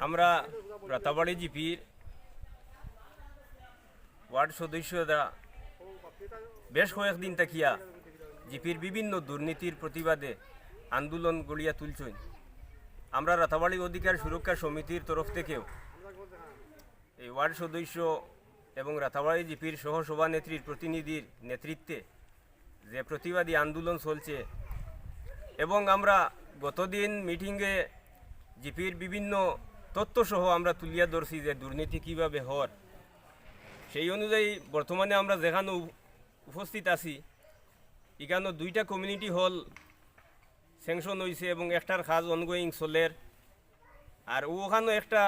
আমরা রাতাবাড়ি জিপির ওয়ার্ড সদস্যরা বেশ কয়েকদিন তাকিয়া জিপির বিভিন্ন দুর্নীতির প্রতিবাদে আন্দোলন গড়িয়া তুলছেন। আমরা রাতাবাড়ি অধিকার সুরক্ষা সমিতির তরফ থেকেও এই ওয়ার্ড সদস্য এবং রাতাবাড়ি জিপির সহসভানেত্রীর প্রতিনিধির নেতৃত্বে যে প্রতিবাদী আন্দোলন চলছে এবং আমরা গতদিন মিটিংয়ে জিপির বিভিন্ন তথ্যসহ আমরা তুলিয়া ধরছি যে দুর্নীতি কীভাবে হওয়ার, সেই অনুযায়ী বর্তমানে আমরা যেখানে উপস্থিত আছি এখানে 2টা কমিউনিটি হল স্যাংশন হয়েছে এবং একটার কাজ অনগোয়িং চলের, আর ওখানেও একটা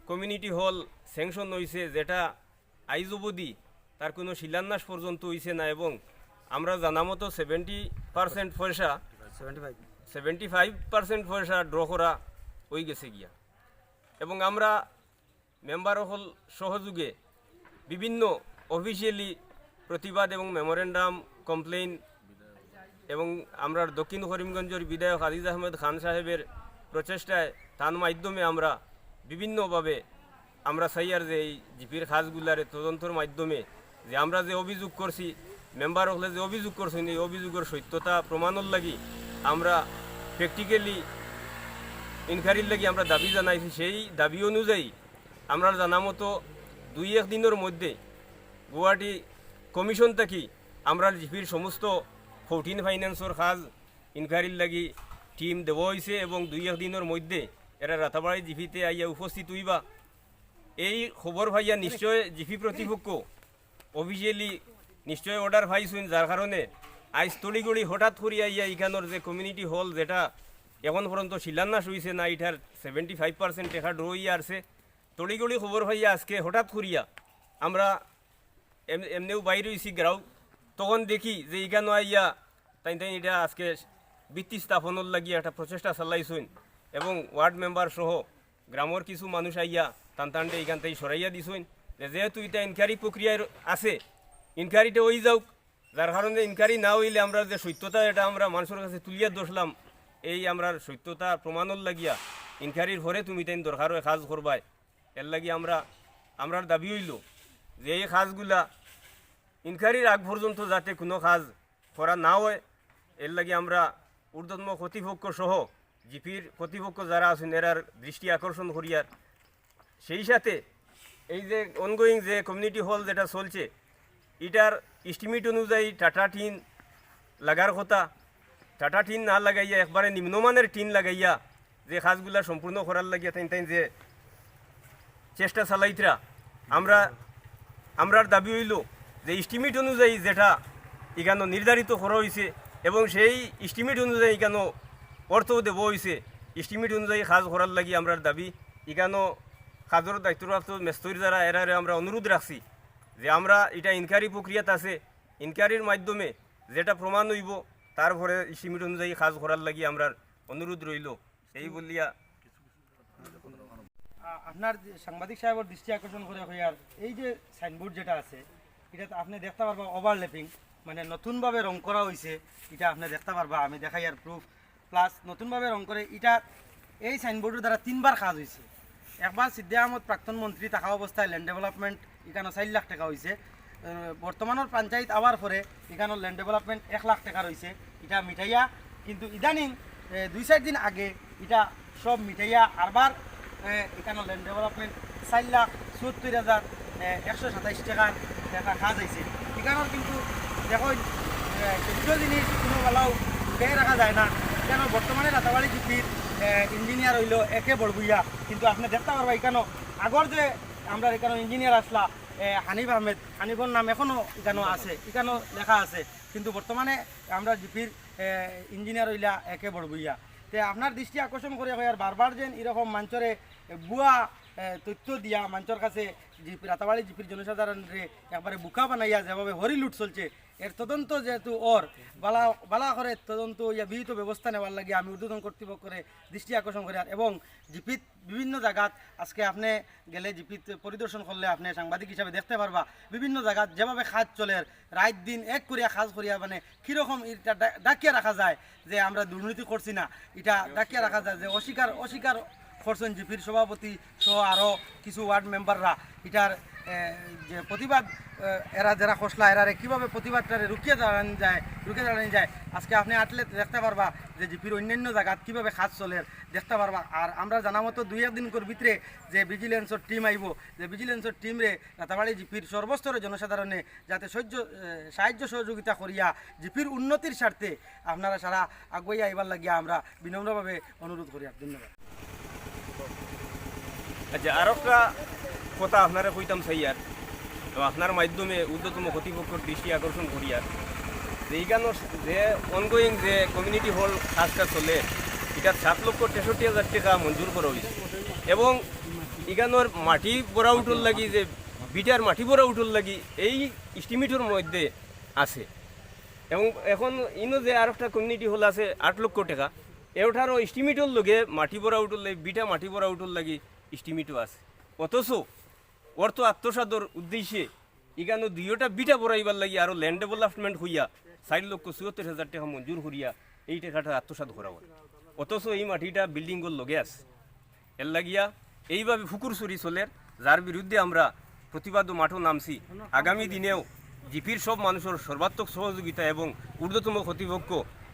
কমিউনিটি হল স্যাংশন হয়েছে যেটা আইজ অবধি তার কোনো শিলান্যাস পর্যন্ত হয়েছে না এবং আমরা জানা মতো 70% পয়সা 75% পয়সা ড্র করা হয়ে গেছে গিয়া। এবং আমরা মেম্বার হল সহযোগে বিভিন্ন অফিসিয়ালি প্রতিবাদ এবং মেমোরেন্ডাম কমপ্লেইন এবং আমরা দক্ষিণ করিমগঞ্জের বিধায়ক আজিজ আহমেদ খান সাহেবের প্রচেষ্টায় তার মাধ্যমে আমরা বিভিন্নভাবে আমরা চাইয়ার যে এই জিপির কাজগুলার তদন্তের মাধ্যমে যে আমরা যে অভিযোগ করছি মেম্বার হলে যে অভিযোগ করছেন এই অভিযোগের সত্যতা প্রমাণের লাগি আমরা প্র্যাকটিক্যালি ইনকোয়ারির লাগি আমরা দাবি জানাইছি। সেই দাবি অনুযায়ী আমরা জানা মতো 2-1 দিনের মধ্যে গুয়াহাটি কমিশন থাকি আমরা জিপির সমস্ত 14 ফাইন্যান্সর কাজ ইনকোয়ারির লাগি টিম দেওয়া হয়েছে এবং 2-1 দিনের মধ্যে এরা রাতাবাড়ি জিপিতে আইয়া উপস্থিত হইবা। এই খবর ভাইয়া নিশ্চয় জিপি প্রতিপক্ষ অফিসিয়ালি নিশ্চয় অর্ডার পাইছেন, যার কারণে আজ তড়িগড়ি হঠাৎ করিয়া আইয়া এখানোর যে কমিউনিটি হল যেটা এখন পর্যন্ত শিলান্যাস হয়েছে না এটার 75% টাকা ড্র হইয়া আসছে, তড়িগড়ি খবর ভাইয়া আজকে হঠাৎ করিয়া আমরা এমনিও বাইরে হয়েছি গ্রাউ, তখন দেখি যে এখানে আইয়া তাই এটা আজকে ভিত্তি স্থাপনের লাগিয়ে একটা প্রচেষ্টা চালাইছেন এবং ওয়ার্ড মেম্বার সহ গ্রামের কিছু মানুষ আইয়া টানটানটে এখান থেকে সরাইয়া দিছেন যে যেহেতু এটা ইনকোয়ারি প্রক্রিয়ায় আছে ইনকোয়ারিটা হয়ে যাওক, যার কারণে ইনকোয়ারি না হইলে আমরা যে সত্যতা এটা আমরা মানুষের কাছে তুলিয়া দোষলাম এই আমরা সত্যতা প্রমাণের লাগিয়া ইনকোয়ারির পরে তুমি তাই দরকার হয় কাজ করবাই। এর লাগি আমরা দাবি হইল যে এই কাজগুলা ইনকোয়ারির আগ পর্যন্ত যাতে কোনো কাজ করা না হয়, এর লাগি আমরা ঊর্ধ্বতম কর্তৃপক্ষ সহ জিপির কর্তৃপক্ষ যারা আছেন এরার দৃষ্টি আকর্ষণ করিয়ার, সেই সাথে এই যে অনগোয়িং যে কমিউনিটি হল যেটা চলছে এটার এস্টিমেট অনুযায়ী টাটা টিন লাগার কথা, টাটা টিন না লাগাইয়া একবারে নিম্নমানের টিন লাগাইয়া যে কাজগুলা সম্পূর্ণ করার লাগিয়া তাই যে চেষ্টা চালাইতরা আমরার দাবি হইল যে এস্টিমেট অনুযায়ী যেটা এখানে নির্ধারিত করা হয়েছে এবং সেই এস্টিমেট অনুযায়ী এখানে অর্থ দেওয়া হয়েছে, এস্টিমেট অনুযায়ী কাজ করার লাগি আমরার দাবি। এখানে কাজের দায়িত্বপ্রাপ্ত মেস্তরি যারা এরারে আমরা অনুরোধ রাখছি যে আমরা এটা ইনকোয়ারি প্রক্রিয়াতে আছে, ইনকোয়ারির মাধ্যমে যেটা প্রমাণ হইব তারপরে এস্টিমেট অনুযায়ী কাজ করার লাগি আমরার অনুরোধ রইল। এই বলিয়া আপনার সাংবাদিক সাহেবের দৃষ্টি আকর্ষণ করে হইয়ার এই যে সাইনবোর্ড যেটা আছে এটা আপনি দেখতে পারবা ওভারল্যাপিং মানে নতুনভাবে রং করা হয়েছে, এটা আপনি দেখতে পারবা, আমি দেখাই আর প্রুফ প্লাস নতুনভাবে রং করে এটা এই সাইনবোর্ডের দ্বারা 3বার কাজ হয়েছে। একবার সিদ্দিক আহমদ প্রাক্তন মন্ত্রী থাকা অবস্থায় ল্যান্ড ডেভেলপমেন্ট এখানে 4 লাখ টাকা হয়েছে, বর্তমানের পঞ্চায়েত আবার পরে এখানে ল্যান্ড ডেভেলপমেন্ট 1 লাখ টাকা রয়েছে, এটা মিঠাইয়া কিন্তু ইদানিং 2-4 দিন আগে এটা সব মিঠাইয়া আরবার এখানে ল্যান্ড ডেভেলপমেন্ট 4,74,127 টাকার টাকা কাজ হয়েছে। এখানের কিন্তু দেখো চোদ্দ জিনিস কোনো বেলাও উঠে রাখা যায় না, কেন বর্তমানে রাতাবাড়ি জিপির ইঞ্জিনিয়ার হইল একে বড়বুইয়া, কিন্তু আপনি দেখতে পারবা এখানে আগর যে আমরা এখানে ইঞ্জিনিয়ার আসলা হানিফ আহমেদ, হানিফর নাম এখনও এখানে আছে, এখানেও লেখা আছে, কিন্তু বর্তমানে আমরা জিপির ইঞ্জিনিয়ার হইলা একে বড়বুইয়া। তে আপনার দৃষ্টি আকর্ষণ করে হয় আর বারবার যেন এরকম মঞ্চরে বুয়া তথ্য দিয়া মঞ্চর কাছে রাতাবাড়ি জিপির জনসাধারণরে একবারে বুকা বানাইয়া যেভাবে হরি লুট চলছে এর তদন্ত যেহেতু বালা করে তদন্ত ইয়া বিহিত ব্যবস্থা নেওয়ার লাগে আমি ঊর্ধ্বতন কর্তৃপক্ষরে দৃষ্টি আকর্ষণ করি। এবং জিপিত বিভিন্ন জায়গাত আজকে আপনি গেলে জিপিত পরিদর্শন করলে আপনি সাংবাদিক হিসাবে দেখতে পারবা বিভিন্ন জায়গাত যেভাবে কাজ চলে রাত দিন এক করিয়া কাজ করিয়া মানে কীরকম এটা ডাকিয়া রাখা যায় যে আমরা দুর্নীতি করছি না, এটা ডাকিয়া রাখা যায় যে অস্বীকার করছেন জিপির সভাপতি সহ আরও কিছু ওয়ার্ড মেম্বাররা এটার যে প্রতিবাদ এরা যারা খসলা এরারে কীভাবে প্রতিবাদটারে রুকিয়ে দাঁড়ানো যায় আজকে আপনি আটলে দেখতে পারবা যে জিপির অন্যান্য জায়গাত কীভাবে কাজ চলে দেখতে পারবা। আর আমরা জানা মতো 2-1 দিন ভিতরে যে ভিজিলেন্সর টিম আইব, যে ভিজিলেন্সর টিমরে রাতাবাড়ি জিপির সর্বস্তরে জনসাধারণে যাতে সাহায্য সহযোগিতা করিয়া জিপির উন্নতির স্বার্থে আপনারা সারা আগুয়াই আইবার লাগিয়া আমরা বিনম্রভাবে অনুরোধ করি। ধন্যবাদ। আচ্ছা, আর একটা কথা আপনারা কইতাম সাইয়ার, তো আপনার মাধ্যমে ঊর্ধ্বতম কর্তৃপক্ষের দৃষ্টি আকর্ষণ করিয়ার যে এইখানোর যে অনগোয়িং যে কমিউনিটি হল কাজটা চলে এটা 7,63,000 টাকা মঞ্জুর করা হয়েছে এবং এখানোর মাটি বড়া উঠল লাগি যে বিটার মাটি বড়া উঠল লাগি এই এস্টিমেটের মধ্যে আছে এবং এখন ইনো যে আর একটা কমিউনিটি হল আছে 8 লক্ষ টাকা এটারও এস্টিমেটের লগে মাটি বড়া উঠল লাগি বিটা মাটি বড়া উঠল লাগি এস্টিমেটও আছে। অথচ অর্থ আত্মসাদর উদ্দেশ্যে এখানে 2টা বিটা বড়াইবার লাগি আরও ল্যান্ড ডেভেলপমেন্ট হইয়া 4,74,000 টাকা মঞ্জুর করিয়া এই টাকাটা আত্মসাদ করা হয়। অথচ এই মাটিটা বিল্ডিংগুলোর লগে আছে এর লাগিয়া এইভাবে ফুকুর চুরি চলে, যার বিরুদ্ধে আমরা প্রতিবাদ মাঠও নামছি। আগামী দিনেও জিপির সব মানুষের সর্বাত্মক সহযোগিতা এবং ঊর্ধ্বতম কর্তৃপক্ষ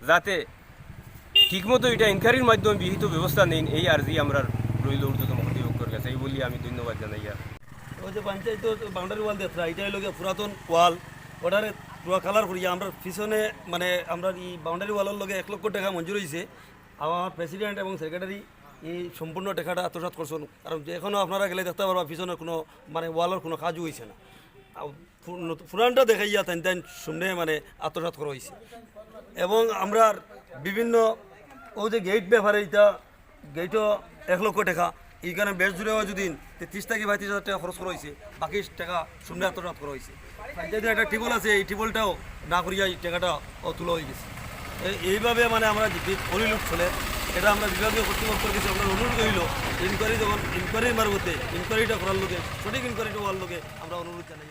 যাতে ঠিকমতো এটা ইনকোয়ারির মাধ্যমে বিহিত ব্যবস্থা নেই এই আর্জি আমরা রইল ঊর্ধ্বতম কর্তৃপক্ষের কাছে, এই বলি আমি ধন্যবাদ জানাই। আর ওই যে পঞ্চায়েত বাউন্ডারি ওয়াল দেখরা এটা হলো পুরাতন ওয়াল ওটারে পুরো কালার করিয়া আমরা পিছনে মানে আমরা এই বাউন্ডারি ওয়ালের লগে 1 লক্ষ টাকা মঞ্জুর হয়েছে। আমার প্রেসিডেন্ট এবং সেক্রেটারি এই সম্পূর্ণ টাকাটা আত্মসাৎ করছেন, কারণ এখনও আপনারা গেলে দেখতে পারবা পিছনে কোনো মানে ওয়ালের কোনো কাজও হয়েছে না। পুরানটা দেখাইয়া তাই শুনে মানে আত্মসাৎ করা হয়েছে। এবং আমরা বিভিন্ন ওই যে গেট ব্যাপারে এটা গেটও 1 লক্ষ টাকা এইখানে বেশ জুড়ে যদি 30 থেকে 32,000 টাকা খরচ করা হয়েছে, বাকি টাকা শূন্য আত্মসাৎ করা হয়েছে। পঞ্চায়েতের একটা টিবল আছে, এই টিবলটাও না করিয়া এই টাকাটা তোলা হয়ে গেছে। এইভাবে মানে আমরা অলিলুট চলে, এটা আমরা বিভাগীয় কর্তৃপক্ষের কাছে আমরা অনুরোধ হইল ইনকোয়ারি যখন ইনকোয়ারির মারফতে ইনকোয়ারিটা করার লোকে সঠিক ইনকোয়ারিটা হওয়ার লোকে আমরা অনুরোধ জানাই।